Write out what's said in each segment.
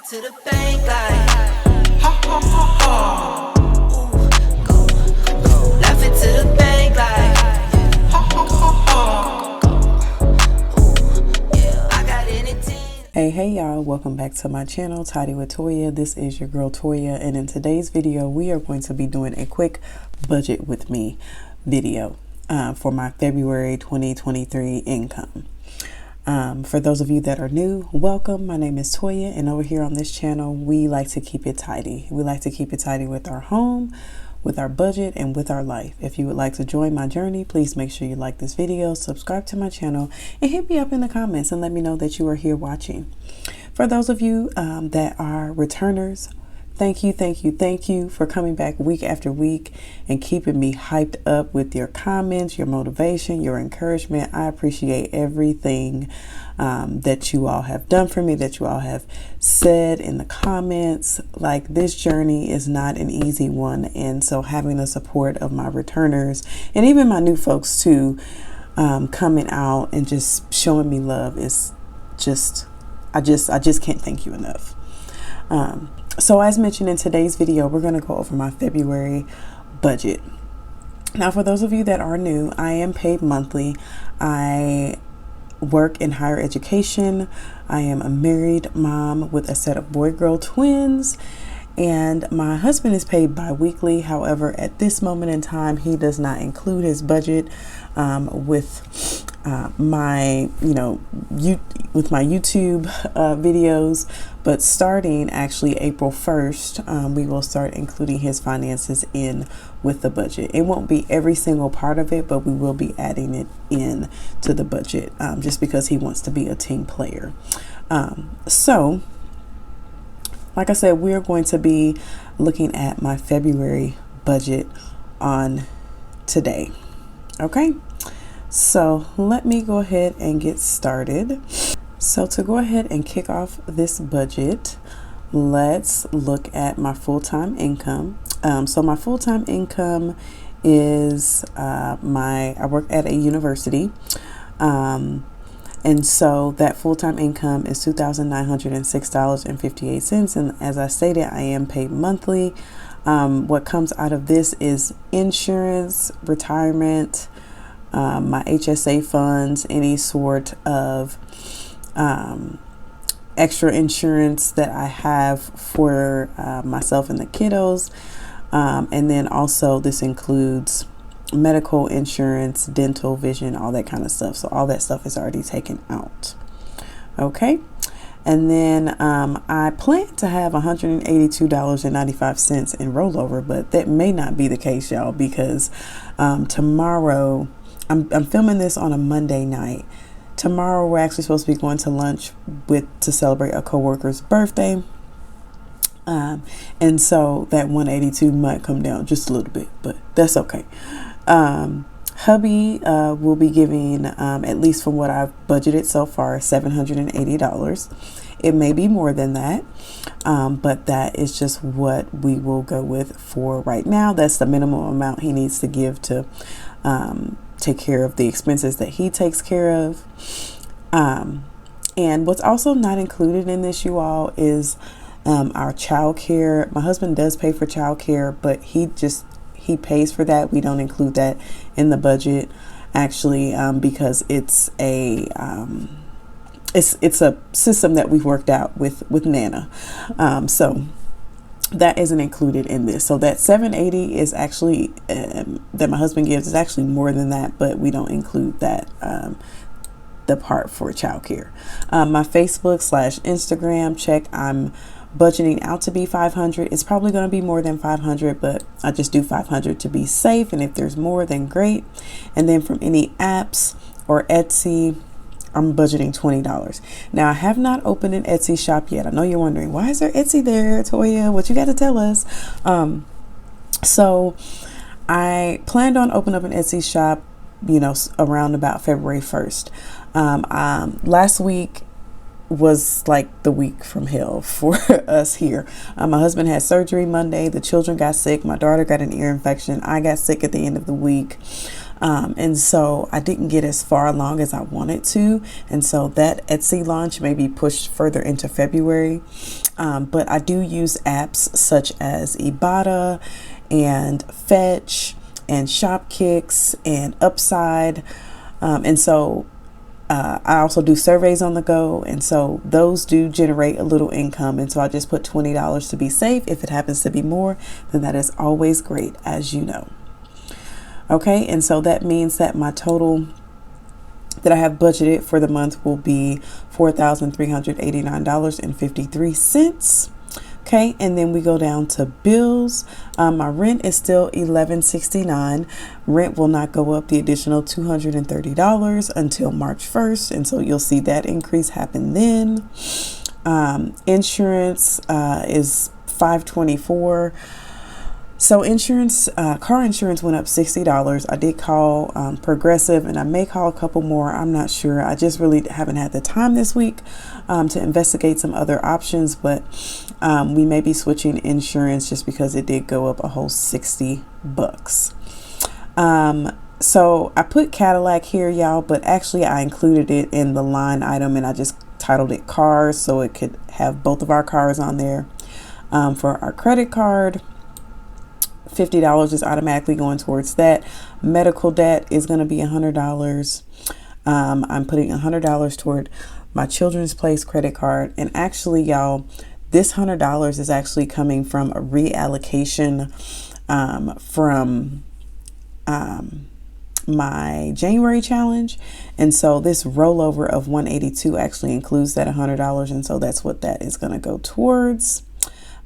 it to the bank like ha ha ha ha. Ooh, go. Laugh it to the bank like ha ha ha ha. Ooh, yeah, I got anything. Hey y'all, welcome back to my channel, Tidywittoya. This is your girl Toya, and in today's video we are going to be doing a quick budget with me video for my February 2023 income. For those of you that are new, welcome. My name is Toya, and over here on this channel we like to keep it tidy. We like to keep it tidy with our home, with our budget, and with our life. If you would like to join my journey, please make sure you like this video, subscribe to my channel, and hit me up in the comments and let me know that you are here watching. For those of you that are returners, thank you for coming back week after week and keeping me hyped up with your comments, your motivation, your encouragement. I appreciate everything that you all have done for me, that you all have said in the comments. Like, this journey is not an easy one, and so having the support of my returners and even my new folks too, coming out and just showing me love is just, I just can't thank you enough. So as mentioned in today's video, we're going to go over my February budget. Now, for those of you that are new, I am paid monthly. I work in higher education. I am a married mom with a set of boy-girl twins, and my husband is paid bi-weekly. However, at this moment in time, he does not include his budget with my YouTube videos, but starting actually April 1st, we will start including his finances in with the budget. It won't be every single part of it, but we will be adding it in to the budget, just because he wants to be a team player. So like I said, we're going to be looking at my February budget on today. Okay, so let me go ahead and get started. So to go ahead and kick off this budget, let's look at my full-time income. So my full-time income is I work at a university. And so that full-time income is $2,906.58. And as I stated, I am paid monthly. What comes out of this is insurance, retirement, my HSA funds, any sort of extra insurance that I have for myself and the kiddos. And then also this includes medical insurance, dental, vision, all that kind of stuff. So all that stuff is already taken out. Okay. And then I plan to have $182.95 in rollover, but that may not be the case, y'all, because tomorrow, I'm filming this on a Monday night. Tomorrow we're actually supposed to be going to lunch to celebrate a coworker's birthday. And so that 182 might come down just a little bit, but that's okay. Hubby will be giving, at least from what I've budgeted so far, $780. It may be more than that, but that is just what we will go with for right now. That's the minimum amount he needs to give to take care of the expenses that he takes care of. And what's also not included in this, you all, is our child care. My husband does pay for child care, but he pays for that. We don't include that in the budget, actually, because it's a system that we've worked out with Nana. So that isn't included in this. So that $780 is actually that my husband gives is actually more than that, but we don't include that the part for childcare. My Facebook/Instagram check, I'm budgeting out to be $500. It's probably going to be more than $500, but I just do $500 to be safe, and if there's more, then great. And then from any apps or Etsy, I'm budgeting $20. Now, I have not opened an Etsy shop yet. I know you're wondering, why is there Etsy there, Toya? What you got to tell us? So I planned on opening up an Etsy shop, around about February 1st. Last week was like the week from hell for us here. My husband had surgery Monday. The children got sick. My daughter got an ear infection. I got sick at the end of the week. And so I didn't get as far along as I wanted to. And so that Etsy launch may be pushed further into February. but I do use apps such as IBOTTA and Fetch and Shopkicks and Upside. And so I also do surveys on the go. And so those do generate a little income. And so I just put $20 to be safe. If it happens to be more, then that is always great, as you know. Okay, and so that means that my total that I have budgeted for the month will be $4,389.53. Okay, and then we go down to bills. My rent is still $11.69. Rent will not go up the additional $230 until March 1st, and so you'll see that increase happen then. Insurance is $524. So insurance, car insurance went up $60. I did call Progressive, and I may call a couple more. I'm not sure. I just really haven't had the time this week to investigate some other options, but we may be switching insurance just because it did go up a whole $60. So I put Cadillac here, y'all, but actually I included it in the line item, and I just titled it cars so it could have both of our cars on there. For our credit card, $50 is automatically going towards that. Medical debt is going to be $100. I'm putting $100 toward my Children's Place credit card. And actually, y'all, this $100 is actually coming from a reallocation from my January challenge. And so this rollover of 182 actually includes that $100. And so that's what that is going to go towards.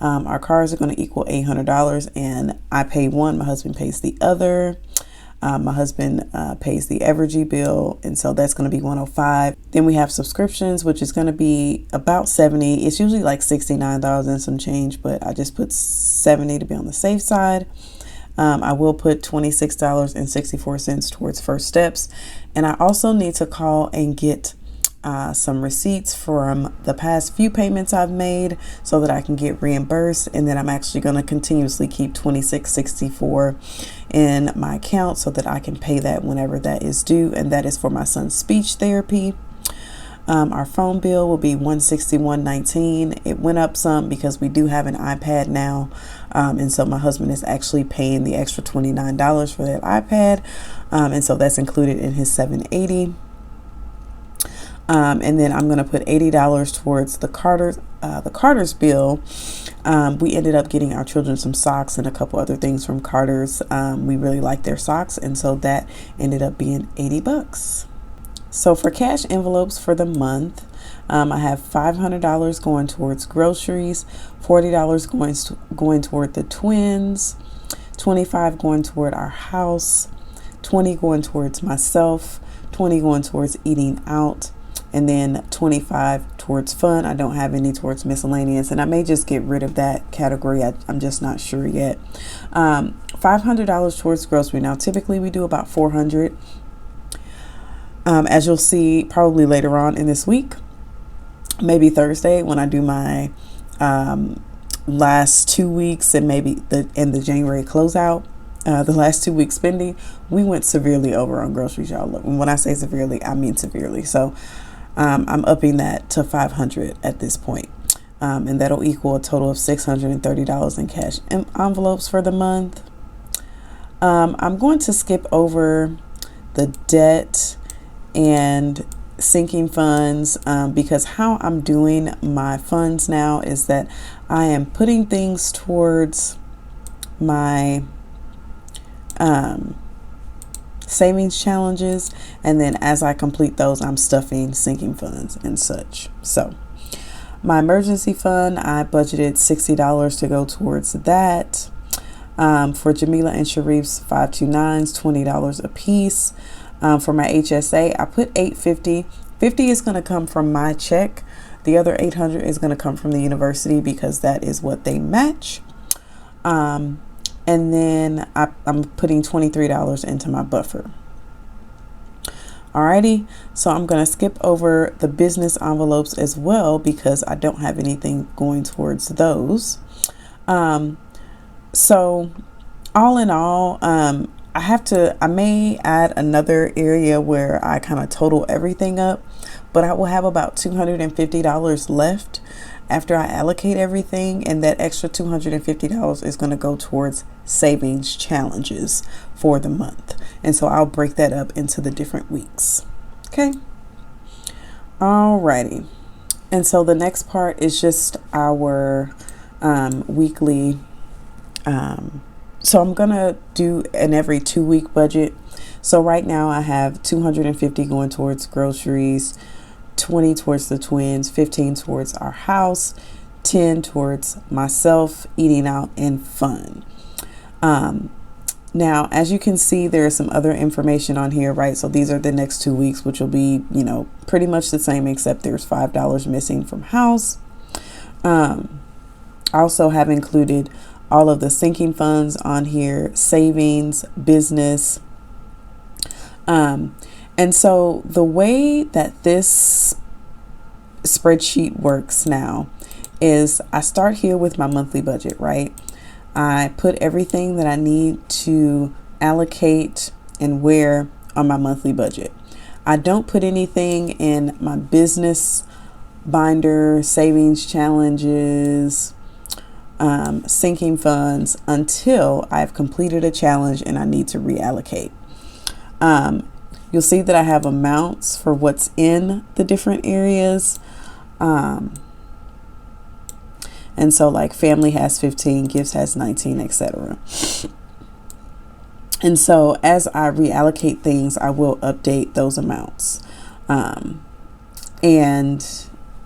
Our cars are going to equal $800, and I pay one, my husband pays the other. My husband pays the Evergy bill, and so that's going to be $105. Then we have subscriptions, which is going to be about $70. It's usually like $69 some change, but I just put $70 to be on the safe side. I will put $26.64 towards First Steps, and I also need to call and get some receipts from the past few payments I've made so that I can get reimbursed. And then I'm actually going to continuously keep $26.64 in my account so that I can pay that whenever that is due. And that is for my son's speech therapy. Our phone bill will be $161.19. It went up some because we do have an iPad now. And so my husband is actually paying the extra $29 for that iPad. And so that's included in his $780. And then I'm going to put $80 towards the Carter's bill. We ended up getting our children some socks and a couple other things from Carter's. We really like their socks, and so that ended up being $80. So for cash envelopes for the month, I have $500 going towards groceries, $40 going toward the twins, $25 going toward our house, $20 going towards myself, $20 going towards eating out, and then $25 towards fun. I don't have any towards miscellaneous, and I may just get rid of that category. I'm just not sure yet. $500 towards grocery. Now, typically we do about $400. As you'll see probably later on in this week, maybe Thursday when I do my last 2 weeks and maybe the January closeout. The last 2 weeks spending, we went severely over on groceries, y'all. When I say severely, I mean severely. So I'm upping that to $500 at this point. And that'll equal a total of $630 in cash envelopes for the month. I'm going to skip over the debt and sinking funds because how I'm doing my funds now is that I am putting things towards my savings challenges, and then as I complete those, I'm stuffing sinking funds and such. So my emergency fund, I budgeted $60 to go towards that. For Jamila and Sharif's 529s, $20 a piece. For my HSA, I put $850. $50 is going to come from my check. The other $800 is going to come from the university because that is what they match. And then I'm putting $23 into my buffer. Alrighty, so I'm going to skip over the business envelopes as well because I don't have anything going towards those. So all in all, I may add another area where I kind of total everything up, but I will have about $250 left. after I allocate everything, and that extra $250 is going to go towards savings challenges for the month. And so I'll break that up into the different weeks. Okay. Alrighty. And so the next part is just our weekly. So I'm going to do an every 2-week budget. So right now I have $250 going towards groceries, $20 towards the twins, $15 towards our house, $10 towards myself, eating out, and fun. Now, as you can see, there is some other information on here, right? So these are the next 2 weeks, which will be, pretty much the same, except there's $5 missing from house. I also have included all of the sinking funds on here, savings, business. And so the way that this spreadsheet works now is I start here with my monthly budget, right? I put everything that I need to allocate and where on my monthly budget. I don't put anything in my business binder, savings challenges, sinking funds until I've completed a challenge and I need to reallocate. You'll see that I have amounts for what's in the different areas. And so like family has 15, gifts has 19, etc. And so as I reallocate things, I will update those amounts. And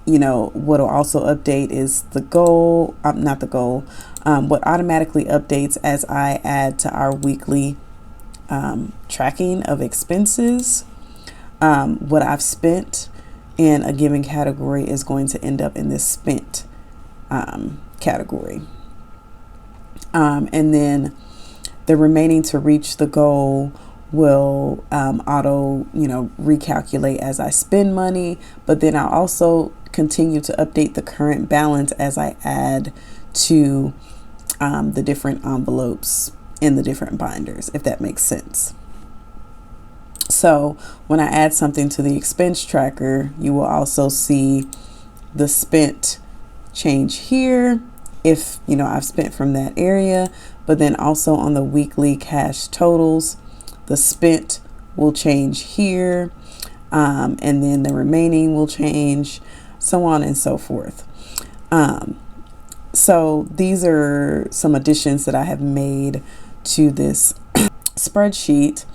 what will also update is the goal, not the goal, what automatically updates as I add to our weekly tracking of expenses. What I've spent in a given category is going to end up in this spent category. And then the remaining to reach the goal will auto, recalculate as I spend money, but then I'll also continue to update the current balance as I add to the different envelopes in the different binders, if that makes sense. So when I add something to the expense tracker, you will also see the spent change here if I've spent from that area, but then also on the weekly cash totals, the spent will change here, and then the remaining will change, so on and so forth. So these are some additions that I have made to this spreadsheet.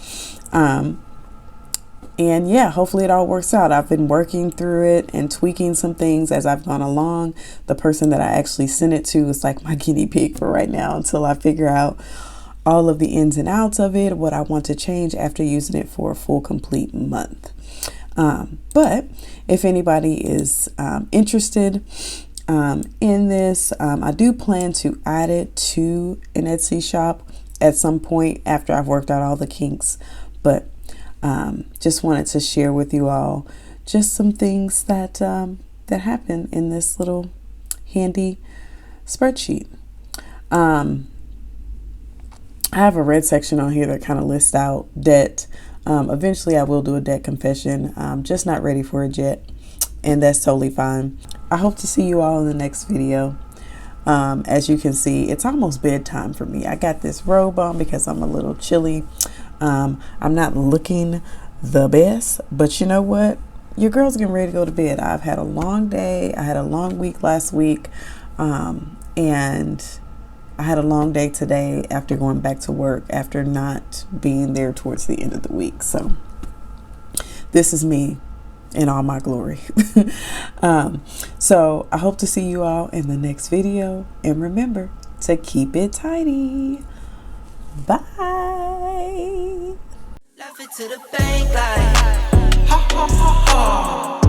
And yeah, hopefully it all works out. I've been working through it and tweaking some things as I've gone along. The person that I actually sent it to is like my guinea pig for right now until I figure out all of the ins and outs of it, what I want to change after using it for a full complete month. But if anybody is interested in this, I do plan to add it to an Etsy shop at some point after I've worked out all the kinks. But just wanted to share with you all just some things that that happen in this little handy spreadsheet. I have a red section on here that kind of lists out debt. Eventually I will do a debt confession. I'm just not ready for it yet, and that's totally fine. I hope to see you all in the next video. As you can see, it's almost bedtime for me. I got this robe on because I'm a little chilly. I'm not looking the best, but you know what? Your girl's getting ready to go to bed. I've had a long day. I had a long week last week. And I had a long day today after going back to work after not being there towards the end of the week. So this is me in all my glory. So I hope to see you all in the next video. And remember to keep it tidy. Bye. Laugh it to the bank like ha ha ha ha.